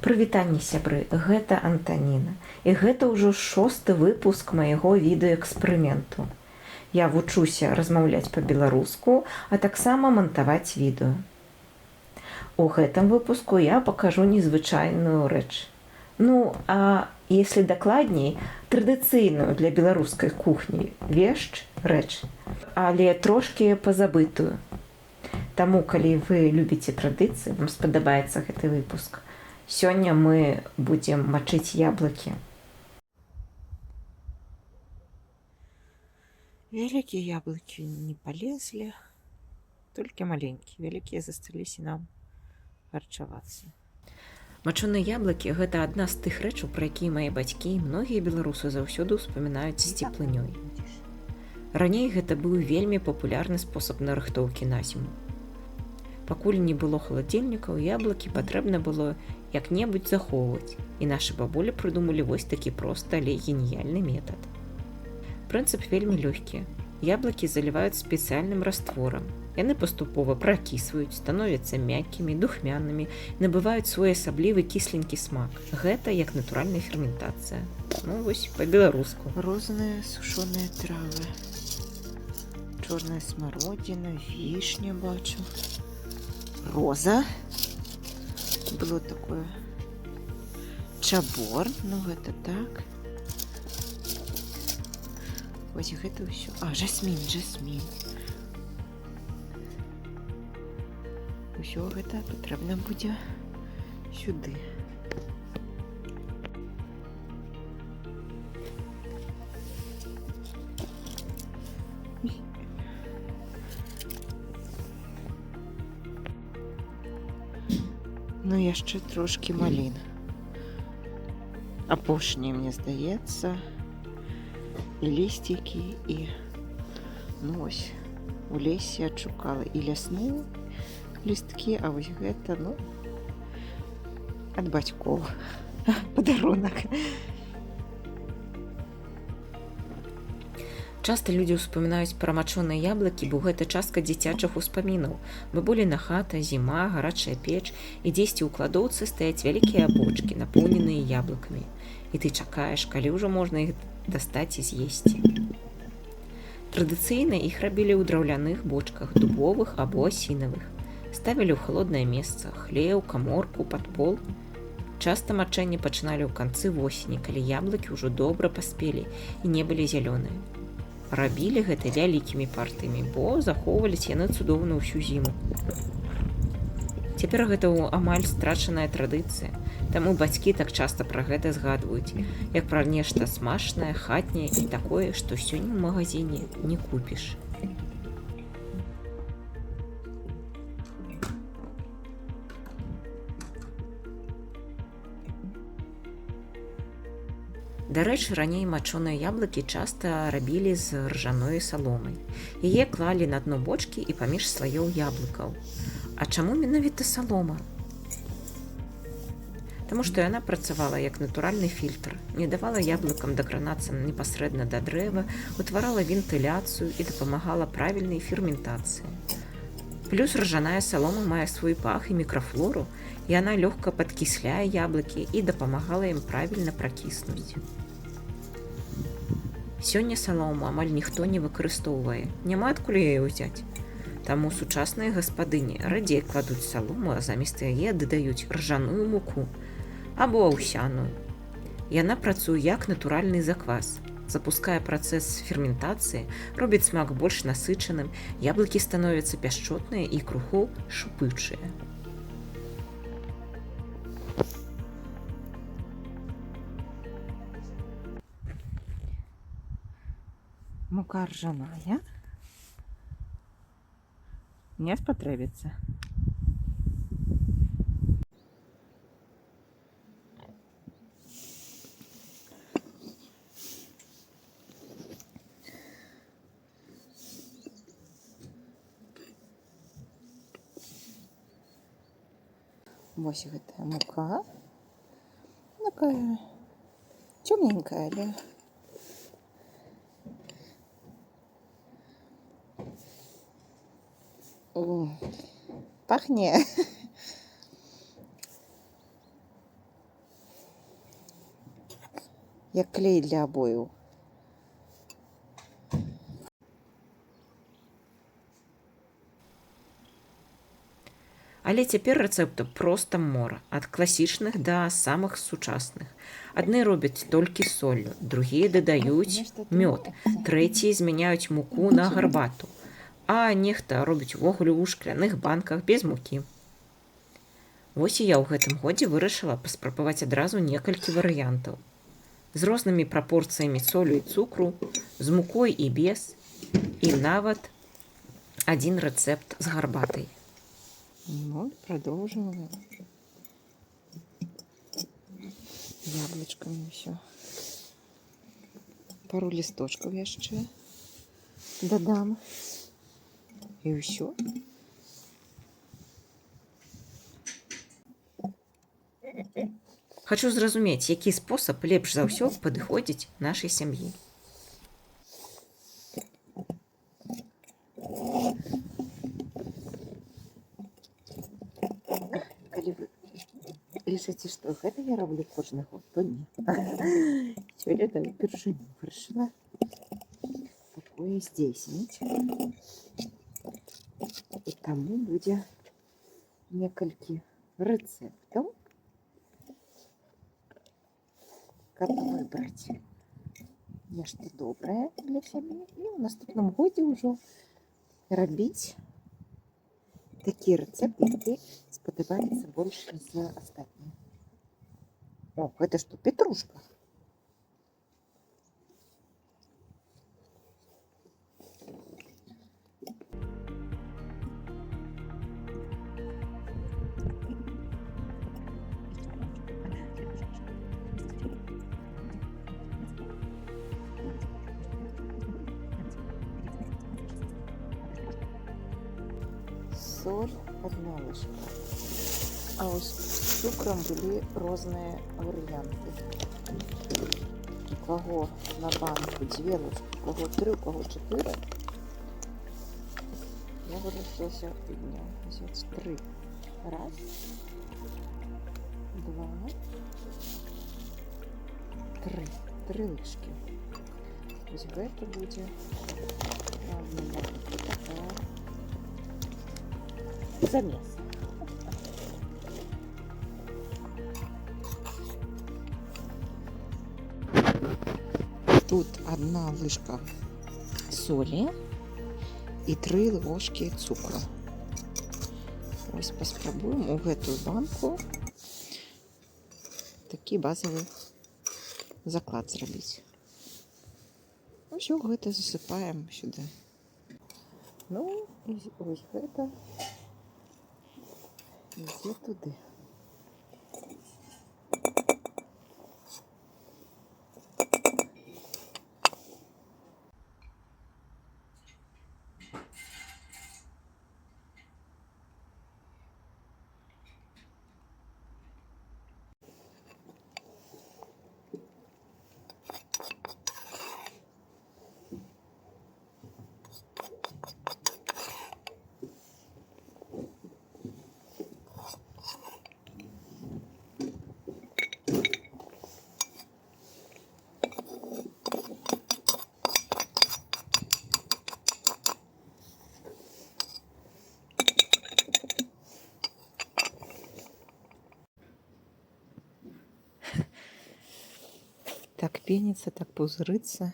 Прывітанне, сябры, гэта Антаніна. І гэта ўжо 6-ы выпуск майго відэаэксперыменту. Я вучуся размаўляць па-беларуску, а таксама мантаваць відэо. У гэтым выпуску я пакажу незвычайную рэч. А если дакладней, традыцыйную для беларускай кухні рэч, але трошкі пазабытую. Таму, калі вы любіце традыцыі, вам спадабаецца гэты выпуск, сёння мы будзем мачыць яблыкі. Вялікія яблыкі не палезлі, толькі маленькія, вялікія засталіся нам харчавацца. Мачоныя яблыкі – гэта адна з тых рэчаў, пра якія мае бацькі і многія беларусы заўсёды ўспамінаюць з цеплынёй. Раней гэта быў вельмі папулярны спосаб нарыхтоўкі на зіму. Пакуль не было халадзільнікаў, яблыкі патрэбна было як-небудзь захоўваць, і нашы бабулі прыдумалі вось такі просты, але геніяльны метад. Прынцып вельмі лёгкі. Яблыкі заліваюць спецыяльным растворам. Яны паступова пракісваюць, становяцца мяккімі, духмянымі, набываюць свой асаблівы кісленькі смак. Гэта як натуральная ферментацыя. Вось па-беларуску. Розныя сушоныя травы. Чорная смародзіна, вішня бачу. Роза. Было такое. Чабор, гэта так. Вось гэта ўсё. Жасмін. Усё гэта патрэбна будзе сюды. Яшчэ трошкі малін. Апошнія, мне здаецца, і лісцікі, і ось у лесе адшукала і лясныя лісткі, а вось гэта, ад бацькоў падарунак. Часта людзі ўспамінаюць пра мачоныя яблыкі, бо гэта частка дзіцячых успамінаў. Бабуліна хата, зіма, гарачая печ, і дзесьці ў кладоўцы стаяць вялікія бочкі, напоўненыя яблыкамі. І ты чакаеш, калі ўжо можна іх дастаць і з'есці. Традыцыйна іх рабілі ў драўляных бочках, дубовых або асінавых. Ставілі ў халоднае месца, хлеў, каморку, пад пол. Часта мачэнне пачыналі ў канцы восені, калі яблыкі ўжо добра паспелі і не былі зялёныя. Рабілі гэта вялікімі партыямі, бо захоўваліся яны цудоўна ўсю зіму. Цяпер гэта амаль страчаная традыцыя, таму бацькі так часта пра гэта згадваюць, як пра нешта смачнае, хатняе і такое, што сёння ў магазине не купіш. Дарэчы, раней мачоныя яблыкі часта рабілі з ржаной саломай. Яе клалі на дно бочкі і паміж слаёў яблыкаў. А чаму менавіта салома? Таму што яна працавала як натуральны фільтр, не давала яблыкам дакранацца непасрэдна да дрэва, утварала вентыляцыю і дапамагала правільнай ферментацыі. Плюс ржаная салома мае свой пах і мікрафлору, і яна лёгка падкісляе яблыкі і дапамагала ім правільна пракіснуць. Сёння салому амаль ніхто не выкарыстоўвае, няма адкуль яе ўзяць. Таму сучасныя гаспадыні радзей кладуць салому, а замест яе дадаюць ржаную муку або аўсяную. Яна працуе як натуральны заквас, запускае працэс ферментацыі, робіць смак больш насычаным, яблыкі становяцца пяшчотныя і круху шупычыя. Мука ржаная. Не спатрэбіцца. Вось гэтая мука. Такая цёмненькая, але Пахне як клей для обоїв. Але цяпер рэцэптаў проста мора, ад класічных да самых сучасных. Адны робяць толькі соллю, другія дадаюць мёд, трэція змяняюць муку на гарбату, а нехта робіць увогуле ў шкляных банках без мукі. Вось і я ў гэтым годзе вырашыла паспрабаваць адразу некалькі варыянтаў. З рознымі прапорцыямі солю і цукру, з мукой і без, і нават адзін рэцэпт з гарбатай. Ну, продолжим. Яблочками все. Пару листочков яшчэ додам. И все. Хочу зразумець, які спосаб лепш за ўсё падыходзіць нашай сям'і. Лічыце, што гэта я раблю кожны год, то не. Сёлета ўпершыню вырашыла такое здзейсніць. І таму будзе некалькі рэцэптаў, каб выбраць нешта добрае для сябе і ў наступным годзе ўжо рабіць такі рэцэпт, які спадабаецца больш за астатнія. О, гэта што, петрушка? Соль, 1 ложка. А ось з цукром були різні варіанти. У кого на банку 2 ложки, у кого 3, у кого 4. Я вирішила сьогодні взяти 3. Раз, 2, 3. 3 ложки. Ось це буде на одну банку така замес. Тут 1 ложка солі і 3 ложки цукру. Ось паспрабуємо у гэтую банку такі базовый заклад зрабіць. Усё гэта засыпаем сюда. Ну, і ось гэта ідзе туди. Так пенится, так пузырится.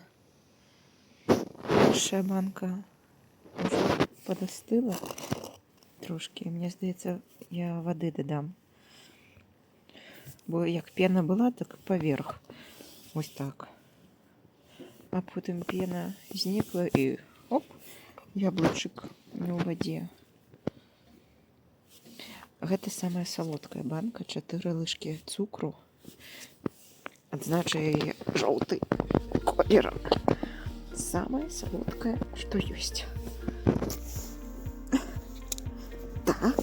Першая банка уже подостыла трошки. Мне здається, я води додам. Бо як пена була, так поверх. Ось так. А потім пена зникла і оп, яблучок не ў вадзе. Гэта самая салодкая банка. 4 ложки цукру. Адзначаю яе жоўты колер. Самое солодкое, что есть. Так.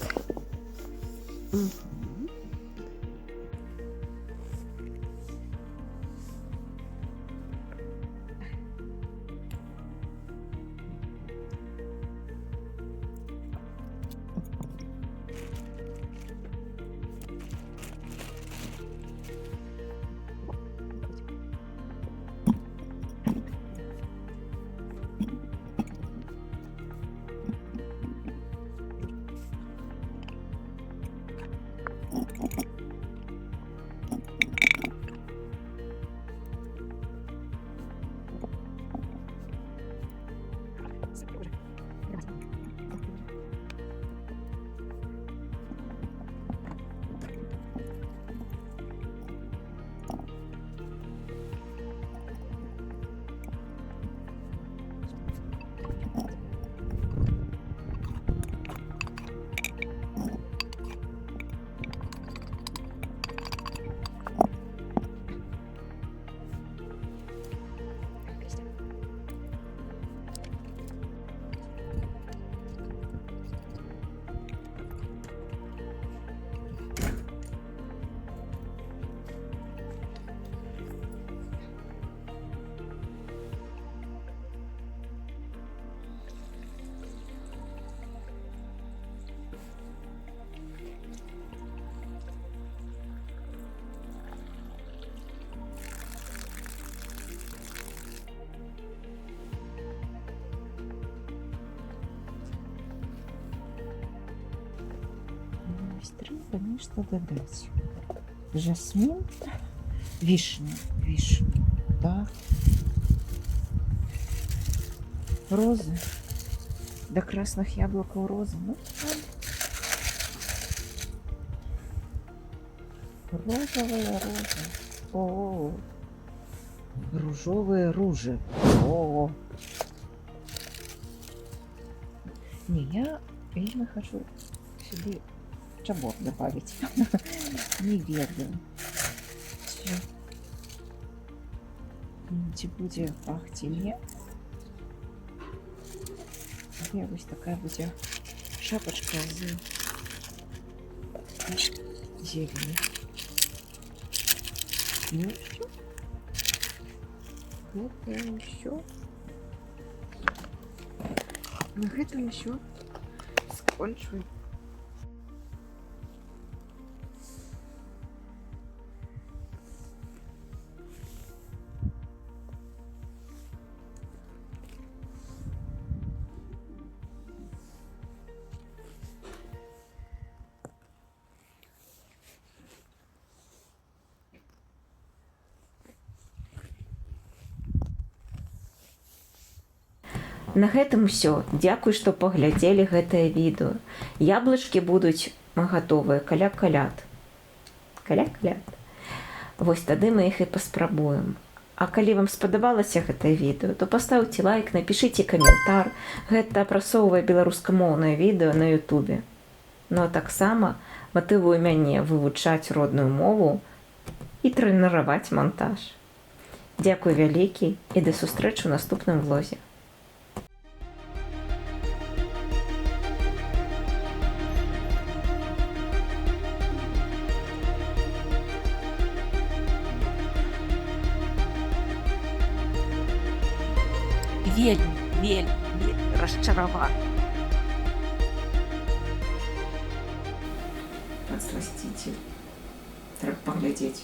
надо нечто додать. Жасмин, вишня, да. Розы. До красных яблок у розы. Ну, розовые розы. О, ружовые ружи. О. Не, я вельмі хочу сюди чабор добавить. Не ведаю. Ці будзе пах ці не. Вось такая будзе шапочка з зелені. Ну і все. Гэта ўсё. На гэтым усё скончваю. На гэтым усё. Дзякуй, што паглядзелі гэтае відэо. Яблычкі будуць гатовыя каля каляд. Каля каляд. Вось тады мы іх і паспрабуем. А калі вам спадабалася гэтае відэо, то пастаўце лайк, напішыце каментар. Гэта прасоўвае беларускамоўнае відэо на Ютубе. Ну а таксама матывуе мяне вывучаць родную мову і трэніраваць монтаж. Дзякуй вялікі і да сустрэчы ў наступным влозе. Вельмі расчараваны. Подсластите. Трэба паглядзець.